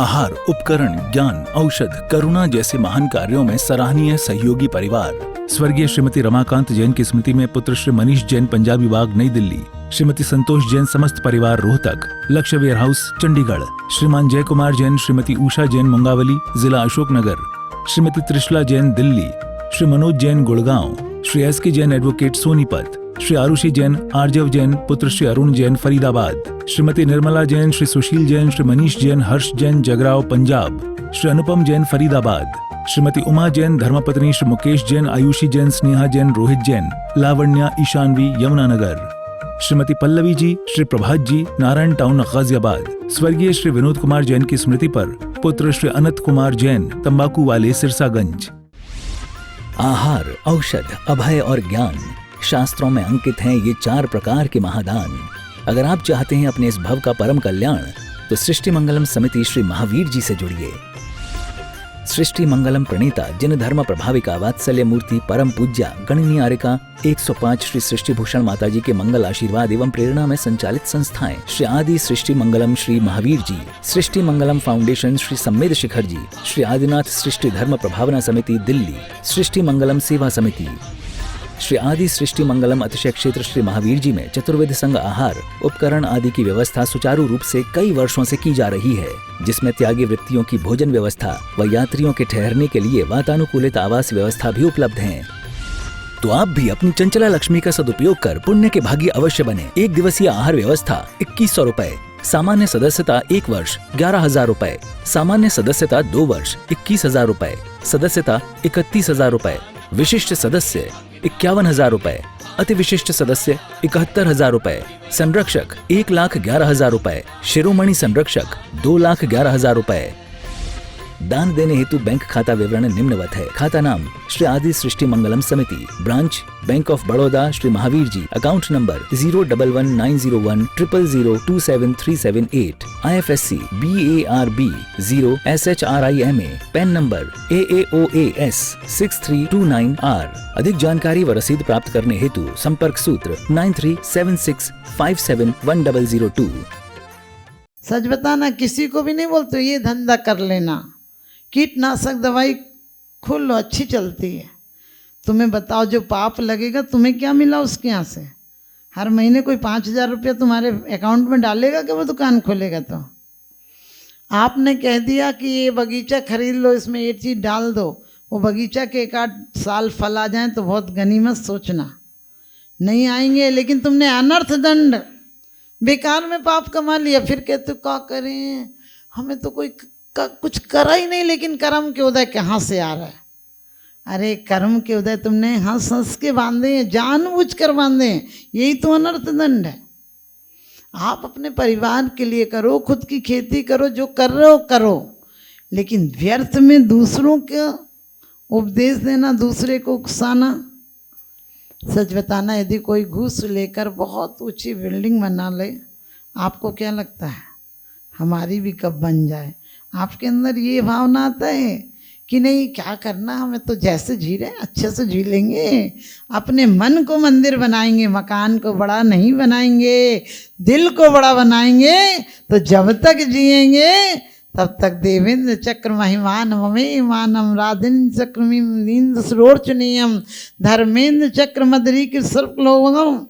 आहार, उपकरण, ज्ञान, औषध, करुणा जैसे महान कार्यों में सराहनीय सहयोगी परिवार। स्वर्गीय श्रीमती रमाकांत जैन की स्मृति में पुत्र श्री मनीष जैन, पंजाबी बाग, नई दिल्ली। श्रीमती संतोष जैन, समस्त परिवार, रोहतक। लक्ष्य वेयर हाउस, चंडीगढ़। श्रीमान जय कुमार जैन, श्रीमती उषा जैन, मुंगावली, जिला अशोकनगर। श्रीमती त्रिशला जैन, दिल्ली। श्री मनोज जैन, गुड़गांव। श्री एस के जैन, एडवोकेट, सोनीपत। श्री आरुषि जैन, आर्जव जैन, पुत्र श्री अरुण जैन, फरीदाबाद। श्रीमती निर्मला जैन, श्री सुशील जैन, श्री मनीष जैन, हर्ष जैन, जगराव, पंजाब। श्री अनुपम जैन, फरीदाबाद। श्रीमती उमा जैन, धर्मपत्नी श्री मुकेश जैन, आयुषी जैन, स्नेहा जैन, रोहित जैन, लावण्या, ईशानवी, यमुनानगर। श्रीमती पल्लवी जी, श्री प्रभात जी, नारायण टाउन, गाजियाबाद। स्वर्गीय श्री विनोद कुमार जैन की स्मृति पर पुत्र श्री अनंत कुमार जैन, तंबाकू वाले, सिरसागंज। आहार, औषध, अभय और ज्ञान, शास्त्रों में अंकित हैं ये 4 प्रकार के महादान। अगर आप चाहते हैं अपने इस भव का परम कल्याण, तो सृष्टि मंगलम समिति श्री महावीर जी से जुड़िए। सृष्टि मंगलम प्रणेता, जिन धर्म प्रभाविका, वात्सल्य मूर्ति, परम पूज्या, गणनीय आर्यका 105 श्री सृष्टि भूषण माता जी के मंगल आशीर्वाद एवं प्रेरणा में संचालित संस्थाएं श्री आदि सृष्टि मंगलम श्री महावीर जी, सृष्टि मंगलम फाउंडेशन श्री सम्मेद शिखर जी, श्री आदिनाथ सृष्टि धर्म प्रभावना समिति दिल्ली, सृष्टि मंगलम सेवा समिति, श्री आदि सृष्टि मंगलम अतिशय क्षेत्र श्री महावीर जी में चतुर्वेद संघ आहार, उपकरण आदि की व्यवस्था सुचारू रूप से कई वर्षों से की जा रही है, जिसमें त्यागी वृत्तियों की भोजन व्यवस्था व यात्रियों के ठहरने के लिए वातानुकूलित आवास व्यवस्था भी उपलब्ध है। तो आप भी अपनी चंचला लक्ष्मी का सदुपयोग कर पुण्य के भागी अवश्य बने। 1 दिवसीय आहार व्यवस्था 2100 रुपए, सामान्य सदस्यता 1 वर्ष 11,000 रुपए, सामान्य सदस्यता 2 वर्ष 21,000 रुपए, सदस्यता 31,000 रुपए, विशिष्ट सदस्य 51,000 रुपए, अति विशिष्ट सदस्य 71,000 रुपए, संरक्षक 1,11,000 रुपए, शिरोमणि संरक्षक 2,11,000 रुपए। दान देने हेतु बैंक खाता विवरण निम्नवत है। खाता नाम श्री आदि सृष्टि मंगलम समिति, branch bank of Baroda Shri Mahavir ji, account number 0119010027378, IFSC BARB 0 SHRIMA, PAN number AAOAS 6329R। अधिक जानकारी व रसीद प्राप्त करने हेतु संपर्क सूत्र 9376571002। सच बताना, किसी को भी नहीं बोलते ये धंधा कर लेना। कीटनाशक दवाई खोल लो, अच्छी चलती है। तुम्हें बताओ, जो पाप लगेगा तुम्हें क्या मिला उसके यहाँ से? हर महीने कोई 5,000 रुपया तुम्हारे अकाउंट में डालेगा कि वो दुकान खोलेगा? तो आपने कह दिया कि ये बगीचा खरीद लो, इसमें ये चीज़ डाल दो, वो बगीचा के 1-8 साल फल आ जाएं तो बहुत गनीमत समझना, नहीं आएंगे। लेकिन तुमने अनर्थ दंड बेकार में पाप कमा लिया, फिर कहते क्या करें, हमें तो कोई कुछ करा ही नहीं, लेकिन कर्म के उदय कहाँ से आ रहा है? अरे कर्म के उदय तुमने हंस हंस के बांधे हैं, जानबूझ कर बांधे हैं, यही तो अनर्थ दंड है। आप अपने परिवार के लिए करो, खुद की खेती करो, जो कर रहे हो करो, लेकिन व्यर्थ में दूसरों का उपदेश देना, दूसरे को उकसाना। सच बताना, यदि कोई घूस लेकर बहुत ऊंची बिल्डिंग बना ले, आपको क्या लगता है हमारी भी कब बन जाए? आपके अंदर ये भावना आता है कि नहीं, क्या करना, हमें तो जैसे जी रहे अच्छे से जी लेंगे, अपने मन को मंदिर बनाएंगे, मकान को बड़ा नहीं बनाएंगे, दिल को बड़ा बनाएंगे, तो जब तक जिएंगे तब तक देवेंद्र चक्र महिमान ममे मानम राधेन्द्र चक्र मींद्र सरोचनीयम धर्मेंद्र चक्र मदरी के सर्वलोकम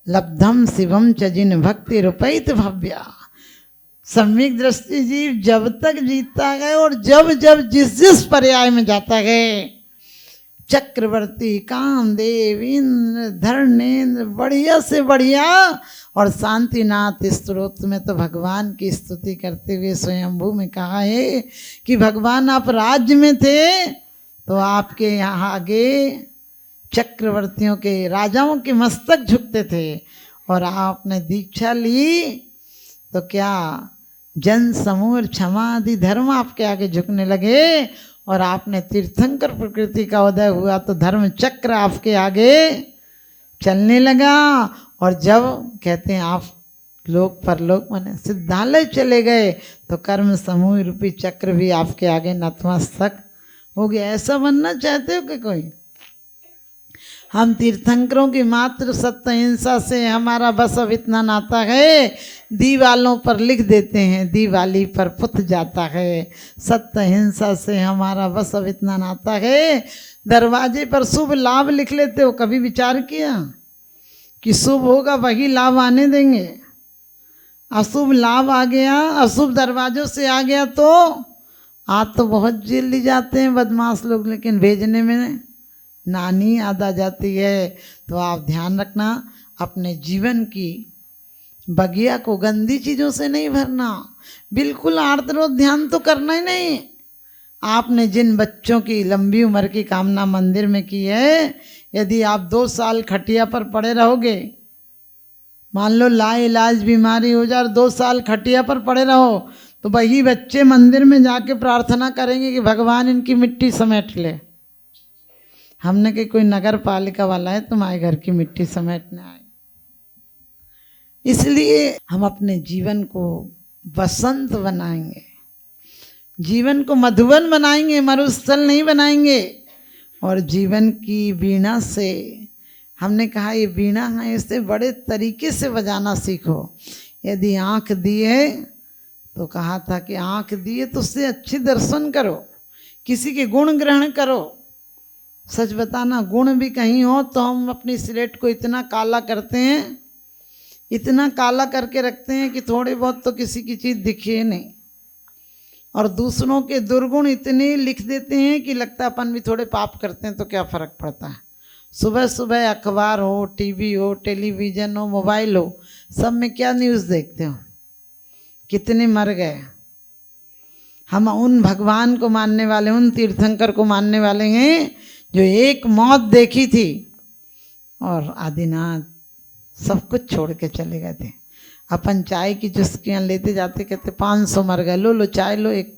लब्धम शिवम च जिन भक्ति रूपैत भव्या। सम्यक दृष्टि जीव जब तक जीता गए और जब जब जिस पर्याय में जाता गए, चक्रवर्ती, कामदेव, इंद्र, धर्मेंद्र, बढ़िया से बढ़िया, और शांतिनाथ स्तोत्र में तो भगवान की स्तुति करते हुए स्वयंभू में कहा है कि भगवान आप राज्य में थे तो आपके यहाँ आगे चक्रवर्तियों के, राजाओं के मस्तक झुकते थे, और आपने दीक्षा ली तो क्या जन समूह क्षमा आदि धर्म आपके आगे झुकने लगे, और आपने तीर्थंकर प्रकृति का उदय हुआ तो धर्म चक्र आपके आगे चलने लगा। और जब कहते हैं आप लोक परलोक माने सिद्धालय चले गए तो कर्म समूह रूपी चक्र भी आपके आगे नतमस्तक हो गया। ऐसा बनना चाहते हो कि कोई? हम तीर्थंकरों की मात्र सत्य हिंसा से हमारा बस अब इतना नाता है, दीवालों पर लिख देते हैं दीवाली पर पुत जाता है। सत्य हिंसा से हमारा बस अब इतना नाता है। दरवाजे पर शुभ लाभ लिख लेते हो, कभी विचार किया कि शुभ होगा वही लाभ आने देंगे? अशुभ लाभ आ गया, अशुभ दरवाजों से आ गया तो आज तो बहुत जल्दी जाते हैं बदमाश लोग, लेकिन भेजने में नानी याद आ जाती है। तो आप ध्यान रखना, अपने जीवन की बगिया को गंदी चीज़ों से नहीं भरना, बिल्कुल आर्द्र ध्यान तो करना ही नहीं। आपने जिन बच्चों की लंबी उम्र की कामना मंदिर में की है, यदि आप 2 साल खटिया पर पड़े रहोगे, मान लो लाइलाज बीमारी हो जाए और 2 साल खटिया पर पड़े रहो, तो वही बच्चे मंदिर में जाके प्रार्थना करेंगे कि भगवान इनकी मिट्टी समेट ले। हमने कि कोई नगर पालिका वाला है तुम्हारे घर की मिट्टी समेटने आए। इसलिए हम अपने जीवन को बसंत बनाएंगे, जीवन को मधुवन बनाएंगे, मरुस्थल नहीं बनाएंगे। और जीवन की वीणा से, हमने कहा ये वीणा है, इसे बड़े तरीके से बजाना सीखो। यदि आँख दी है तो कहा था कि आँख दी है तो उससे अच्छे दर्शन करो, किसी के गुण ग्रहण करो। सच बताना, गुण भी कहीं हो तो हम अपनी स्लेट को इतना काला करते हैं, इतना काला करके रखते हैं कि थोड़े बहुत तो किसी की चीज़ दिखे नहीं, और दूसरों के दुर्गुण इतने लिख देते हैं कि लगता है अपन भी थोड़े पाप करते हैं तो क्या फ़र्क पड़ता है। सुबह सुबह अखबार हो, टीवी हो, टेलीविज़न हो, मोबाइल हो, सब में क्या न्यूज़ देखते हो, कितने मर गए। हम उन भगवान को मानने वाले, उन तीर्थंकर को मानने वाले हैं जो एक मौत देखी थी और आदिनाथ सब कुछ छोड़ के चले गए थे। अपन चाय की चुस्कियाँ लेते जाते, कहते 500 मर गए, लो लो चाय लो, एक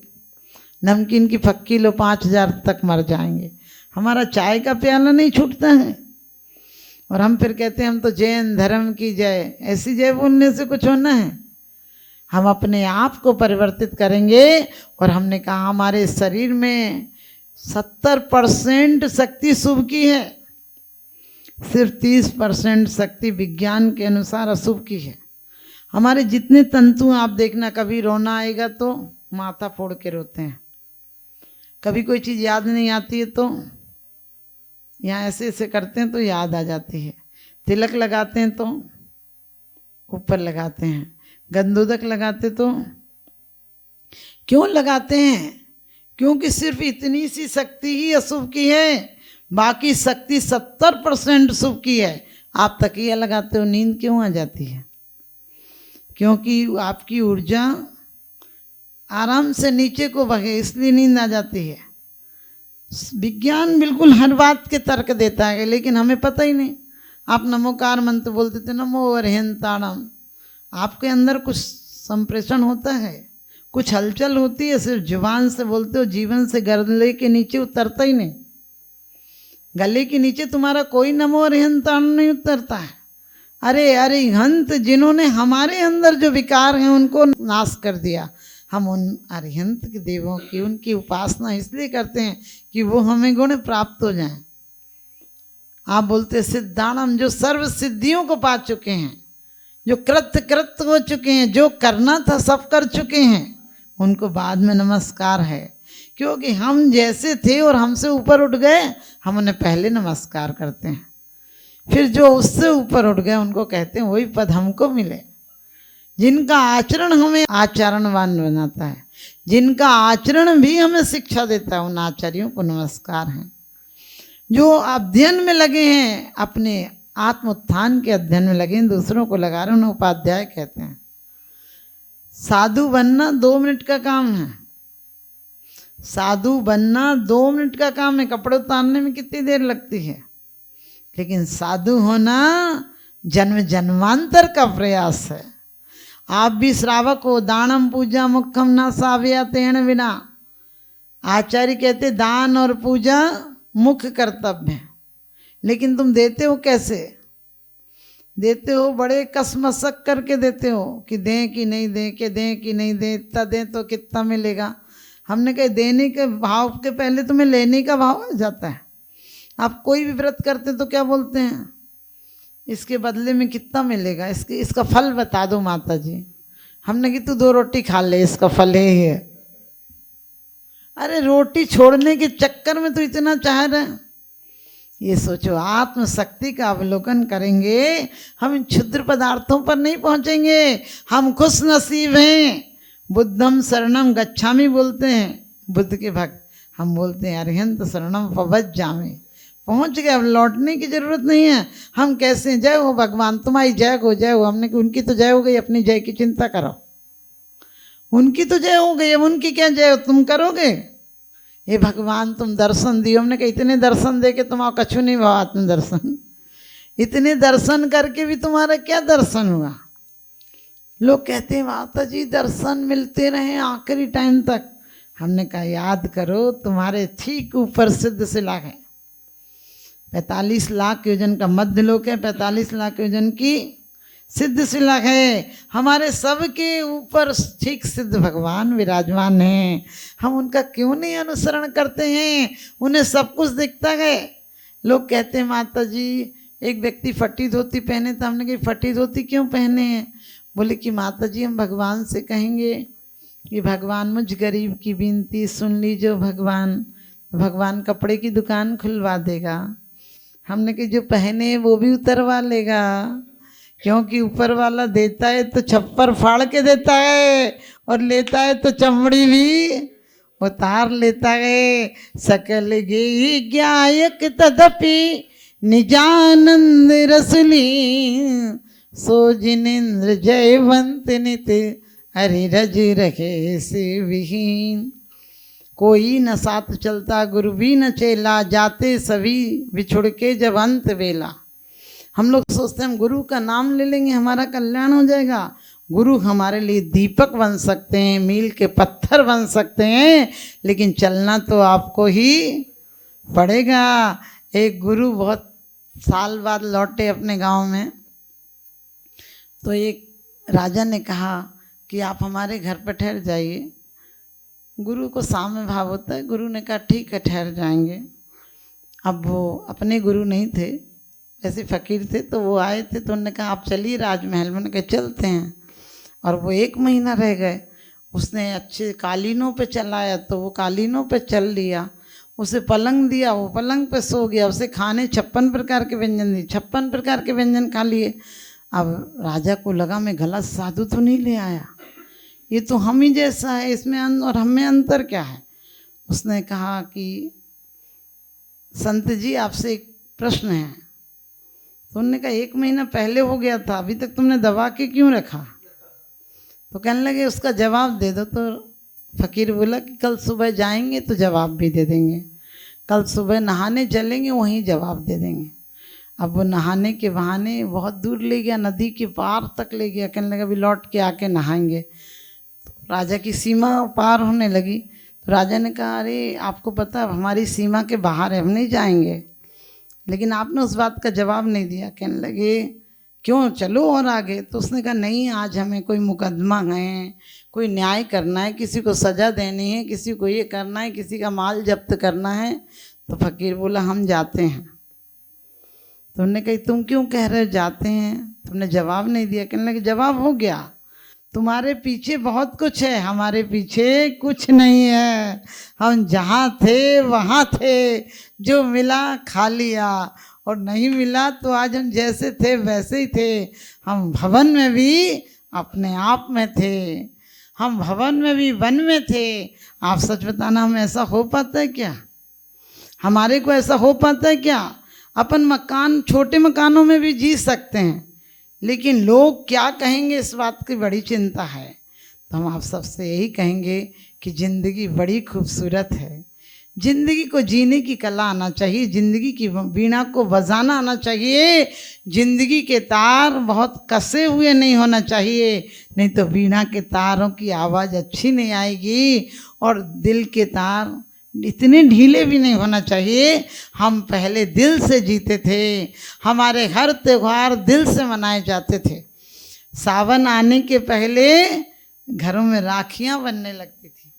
नमकीन की फक्की लो, 5000 तक मर जाएंगे। हमारा चाय का प्याला नहीं छूटता है, और हम फिर कहते हैं हम तो जैन धर्म की जय। ऐसी जय बोलने से कुछ होना है? हम अपने आप को परिवर्तित करेंगे। और हमने कहा हमारे शरीर में 70% शक्ति शुभ की है, सिर्फ 30% शक्ति विज्ञान के अनुसार अशुभ की है। हमारे जितने तंतु आप देखना, कभी रोना आएगा तो माथा फोड़ के रोते हैं, कभी कोई चीज़ याद नहीं आती है तो यहाँ ऐसे ऐसे करते हैं तो याद आ जाती है, तिलक लगाते हैं तो ऊपर लगाते हैं, गंधोदक लगाते तो क्यों लगाते हैं? क्योंकि सिर्फ इतनी सी शक्ति ही अशुभ की है, बाकी शक्ति 70% शुभ की है। आप तकिया लगाते हो, नींद क्यों आ जाती है? क्योंकि आपकी ऊर्जा आराम से नीचे को बहे, इसलिए नींद आ जाती है। विज्ञान बिल्कुल हर बात के तर्क देता है, लेकिन हमें पता ही नहीं। आप नमोकार मंत्र बोलते थे, नमो अरहंताणम, आपके अंदर कुछ संप्रेषण होता है, कुछ हलचल होती है, सिर्फ जुबान से बोलते हो, जीवन से गले के नीचे उतरता ही नहीं। गले के नीचे तुम्हारा कोई नमो अरहंताणम नहीं उतरता है। अरे अरिहंत जिन्होंने हमारे अंदर जो विकार हैं उनको नाश कर दिया। हम उन अरिहंत के देवों की, उनकी उपासना इसलिए करते हैं कि वो हमें गुण प्राप्त हो जाएं। आप बोलते सिद्धाणम, जो सर्व सिद्धियों को पा चुके हैं, जो कृत हो चुके हैं, जो करना था सब कर चुके हैं, उनको बाद में नमस्कार है। क्योंकि हम जैसे थे और हमसे ऊपर उठ गए, हम उन्हें पहले नमस्कार करते हैं, फिर जो उससे ऊपर उठ गए उनको कहते हैं वही पद हमको मिले। जिनका आचरण हमें आचरणवान बनाता है, जिनका आचरण भी हमें शिक्षा देता है, उन आचार्यों को नमस्कार हैं। जो अध्ययन में लगे हैं, अपने आत्म उत्थान के अध्ययन में लगे हैं, दूसरों को लगा रहे हैं, उन्हें उपाध्याय कहते हैं। साधु बनना 2 मिनट का काम है, साधु बनना 2 मिनट का काम है। कपड़े उतारने में कितनी देर लगती है, लेकिन साधु होना जन्म जन्मांतर का प्रयास है। आप भी श्रावक हो, दानम पूजा मुखम न सावया तेण बिना। आचार्य कहते दान और पूजा मुख्य कर्तव्य है, लेकिन तुम देते हो कैसे? देते हो बड़े कसमसक करके देते हो कि दें कि नहीं दें, कि दें कि नहीं दें, इतना दें तो कितना मिलेगा। हमने कहा देने के भाव के पहले तुम्हें लेने का भाव आ जाता है। आप कोई भी व्रत करते तो क्या बोलते हैं, इसके बदले में कितना मिलेगा, इसका फल बता दो माता जी। हमने कि तू 2 रोटी खा ले, इसका फल ही है। अरे रोटी छोड़ने के चक्कर में तो इतना चाह रहे हैं। ये सोचो, आत्मशक्ति का अवलोकन करेंगे, हम इन क्षुद्र पदार्थों पर नहीं पहुंचेंगे। हम खुश नसीब हैं। बुद्धम शरणम गच्छामि बोलते हैं बुद्ध के भक्त, हम बोलते हैं अरिहंत शरणम पवज्जामि। पहुंच गए, अब लौटने की जरूरत नहीं है। हम कैसे, जय हो भगवान, तुम्हारी जय हो, जय हो। हमने कहा उनकी तो जय हो गई, अपनी जय की चिंता करो। उनकी तो जय हो गई, अब उनकी क्या जय हो, तुम करोगे। हे भगवान तुम दर्शन दियो। हमने कहा इतने दर्शन दे के तुम्हारा कछु नहीं हुआ आत्म दर्शन। इतने दर्शन करके भी तुम्हारा क्या दर्शन हुआ। लोग कहते हैं माता जी दर्शन मिलते रहे आखिरी टाइम तक। हमने कहा याद करो, तुम्हारे ठीक ऊपर सिद्ध शिला है। 45 लाख योजन का मध्य लोक है, 45 लाख योजन की सिद्ध शिला है। हमारे सबके ऊपर ठीक सिद्ध भगवान विराजमान हैं। हम उनका क्यों नहीं अनुसरण करते हैं। उन्हें सब कुछ दिखता है। लोग कहते हैं माता जी एक व्यक्ति फटी धोती पहने, तो हमने कही फटी धोती क्यों पहने हैं। बोले कि माता जी हम भगवान से कहेंगे कि भगवान मुझ गरीब की विनती सुन लीजिए भगवान, तो भगवान कपड़े की दुकान खुलवा देगा। हमने कही जो पहने वो भी उतरवा लेगा, क्योंकि ऊपर वाला देता है तो छप्पर फाड़ के देता है, और लेता है तो चमड़ी भी उतार लेता है। सकल गे ज्ञायक तदपि निजानंद रसली, सो जिनेन्द्र जयवंत नित हरि रज रखे से विहीन। कोई न साथ चलता गुरु भी न चेला, जाते सभी बिछुड़ के जब अंत बेला। हम लोग सोचते हैं हम गुरु का नाम ले लेंगे हमारा कल्याण हो जाएगा। गुरु हमारे लिए दीपक बन सकते हैं, मील के पत्थर बन सकते हैं, लेकिन चलना तो आपको ही पड़ेगा। एक गुरु बहुत साल बाद लौटे अपने गांव में, तो एक राजा ने कहा कि आप हमारे घर पर ठहर जाइए। गुरु को साम्य भाव होता है। गुरु ने कहा ठीक है ठहर जाएंगे। अब वो अपने गुरु नहीं थे, ऐसे फ़कीर थे, तो वो आए थे, तो उन्होंने कहा आप चलिए राजमहल में। उन्होंने कहा चलते हैं। और वो 1 महीना रह गए। उसने अच्छे कालीनों पे चलाया, तो वो कालीनों पे चल लिया। उसे पलंग दिया, वो पलंग पे सो गया। उसे खाने 56 प्रकार के व्यंजन दिए, 56 प्रकार के व्यंजन खा लिए। अब राजा को लगा मैं गलत साधु तो नहीं ले आया, ये तो हम ही जैसा है, इसमें और हम में अंतर क्या है। उसने कहा कि संत जी आपसे एक प्रश्न है। तो उन्होंने कहा 1 महीना पहले हो गया था, अभी तक तुमने दबा के क्यों रखा। तो कहने लगे उसका जवाब दे दो। तो फ़कीर बोला कि कल सुबह जाएंगे तो जवाब भी दे देंगे, कल सुबह नहाने चलेंगे वहीं जवाब दे देंगे। अब वो नहाने के बहाने बहुत दूर ले गया, नदी के पार तक ले गया। कहने लगा अभी लौट के आके नहाएंगे। तो राजा की सीमा पार होने लगी। तो राजा ने कहा अरे आपको पता है हमारी सीमा के बाहर है, हम नहीं जाएंगे। लेकिन आपने उस बात का जवाब नहीं दिया। कहने लगे क्यों, चलो और आगे। तो उसने कहा नहीं, आज हमें कोई मुकदमा है, कोई न्याय करना है, किसी को सज़ा देनी है, किसी को ये करना है, किसी का माल जब्त करना है। तो फ़कीर बोला हम जाते हैं। तो उन्होंने कही तुम क्यों कह रहे हो जाते हैं, तुमने जवाब नहीं दिया। कहने लगे जवाब हो गया, तुम्हारे पीछे बहुत कुछ है, हमारे पीछे कुछ नहीं है। हम जहाँ थे वहाँ थे, जो मिला खा लिया, और नहीं मिला तो आज हम जैसे थे वैसे ही थे। हम भवन में भी अपने आप में थे, हम भवन में भी वन में थे। आप सच बताना, हम ऐसा हो पाता है क्या, हमारे को ऐसा हो पाता है क्या। अपन मकान, छोटे मकानों में भी जी सकते हैं, लेकिन लोग क्या कहेंगे इस बात की बड़ी चिंता है। तो हम आप सबसे यही कहेंगे कि ज़िंदगी बड़ी खूबसूरत है। ज़िंदगी को जीने की कला आना चाहिए, ज़िंदगी की वीणा को बजाना आना चाहिए। ज़िंदगी के तार बहुत कसे हुए नहीं होना चाहिए, नहीं तो वीणा के तारों की आवाज़ अच्छी नहीं आएगी। और दिल के तार इतने ढीले भी नहीं होना चाहिए। हम पहले दिल से जीते थे, हमारे हर त्यौहार दिल से मनाए जाते थे। सावन आने के पहले घरों में राखियाँ बनने लगती थी,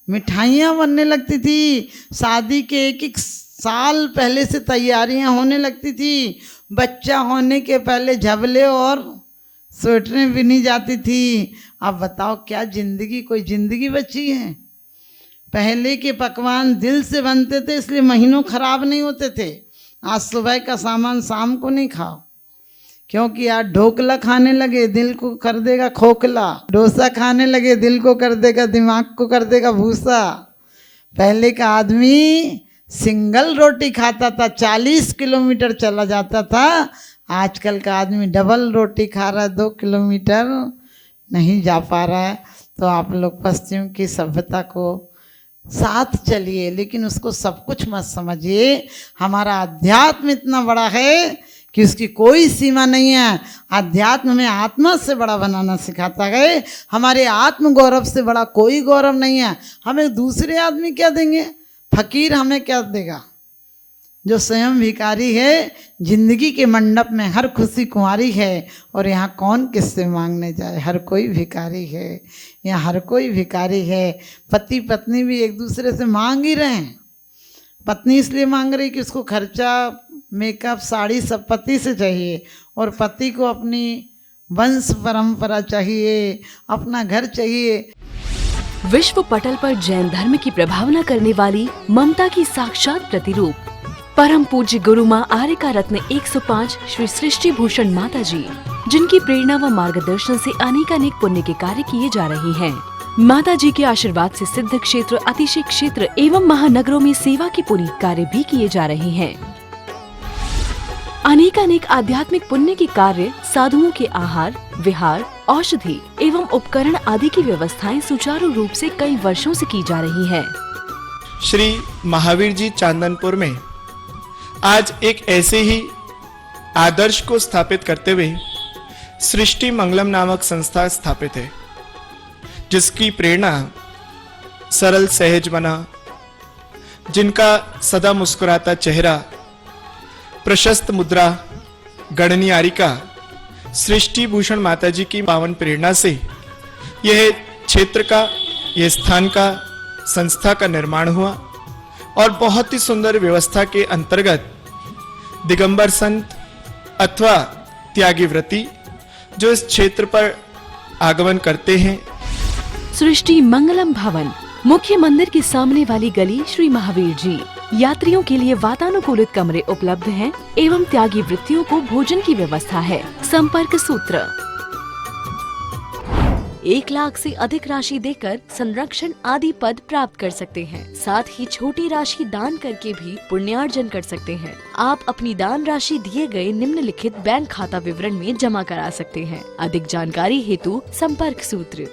मिठाइयाँ बनने लगती थी। शादी के एक साल पहले से तैयारियां होने लगती थी। बच्चा होने के पहले झबले और स्वेटरें बिनी जाती थी। अब बताओ क्या जिंदगी, कोई जिंदगी बची है? पहले के पकवान दिल से बनते थे, इसलिए महीनों खराब नहीं होते थे। आज सुबह का सामान शाम को नहीं खाओ, क्योंकि आज ढोकला खाने लगे दिल को कर देगा खोखला, डोसा खाने लगे दिल को कर देगा, दिमाग को कर देगा भूसा। पहले का आदमी सिंगल रोटी खाता था, 40 किलोमीटर चला जाता था। आजकल का आदमी डबल रोटी खा रहा है, 2 किलोमीटर नहीं जा पा रहा है। तो आप लोग पश्चिम की सभ्यता को साथ चलिए, लेकिन उसको सब कुछ मत समझिए। हमारा अध्यात्म इतना बड़ा है कि उसकी कोई सीमा नहीं है। अध्यात्म हमें आत्मा से बड़ा बनाना सिखाता है। हमारे आत्म गौरव से बड़ा कोई गौरव नहीं है। हमें दूसरे आदमी क्या देंगे? फकीर हमें क्या देगा? जो स्वयं भिखारी है। जिंदगी के मंडप में हर खुशी कुंवारी है, और यहाँ कौन किससे मांगने जाए? हर कोई भिखारी है, यहाँ हर कोई भिखारी है। पति पत्नी भी एक दूसरे से मांग ही रहे हैं। पत्नी इसलिए मांग रही कि उसको खर्चा, मेकअप, साड़ी सब पति से चाहिए, और पति को अपनी वंश परंपरा चाहिए, अपना घर चाहिए। विश्व पटल पर जैन धर्म की प्रभावना करने वाली ममता की साक्षात प्रतिरूप परम पूज्य गुरु माँ आर्यका रत्न 105 श्री सृष्टि भूषण माता जी, जिनकी प्रेरणा व मार्गदर्शन से अनेकानेक पुण्य के कार्य किए जा रहे हैं। माता जी के आशीर्वाद से सिद्ध क्षेत्र, अतिशय क्षेत्र एवं महानगरों में सेवा के पुनीत कार्य भी किए जा रहे हैं। अनेकानेक आध्यात्मिक पुण्य के कार्य, साधुओं के आहार, विहार, औषधि एवं उपकरण आदि की व्यवस्थाएं सुचारू रूप से कई वर्षों से की जा रही है। श्री महावीर जी चांदनपुर में आज एक ऐसे ही आदर्श को स्थापित करते हुए सृष्टि मंगलम नामक संस्था स्थापित है, जिसकी प्रेरणा सरल सहज बना, जिनका सदा मुस्कुराता चेहरा, प्रशस्त मुद्रा, गणनीयारिका सृष्टि भूषण माता जी की पावन प्रेरणा से यह क्षेत्र का, यह स्थान का, संस्था का निर्माण हुआ। और बहुत ही सुंदर व्यवस्था के अंतर्गत दिगंबर संत अथवा त्यागी व्रती जो इस क्षेत्र पर आगमन करते हैं। सृष्टि मंगलम भवन, मुख्य मंदिर के सामने वाली गली, श्री महावीर जी। यात्रियों के लिए वातानुकूलित कमरे उपलब्ध हैं एवं त्यागी वृत्तियों को भोजन की व्यवस्था है। संपर्क सूत्र 1 लाख से अधिक राशि देकर संरक्षण आदि पद प्राप्त कर सकते हैं। साथ ही छोटी राशि दान करके भी पुण्यार्जन कर सकते हैं। आप अपनी दान राशि दिए गए निम्नलिखित बैंक खाता विवरण में जमा करा सकते हैं। अधिक जानकारी हेतु संपर्क सूत्र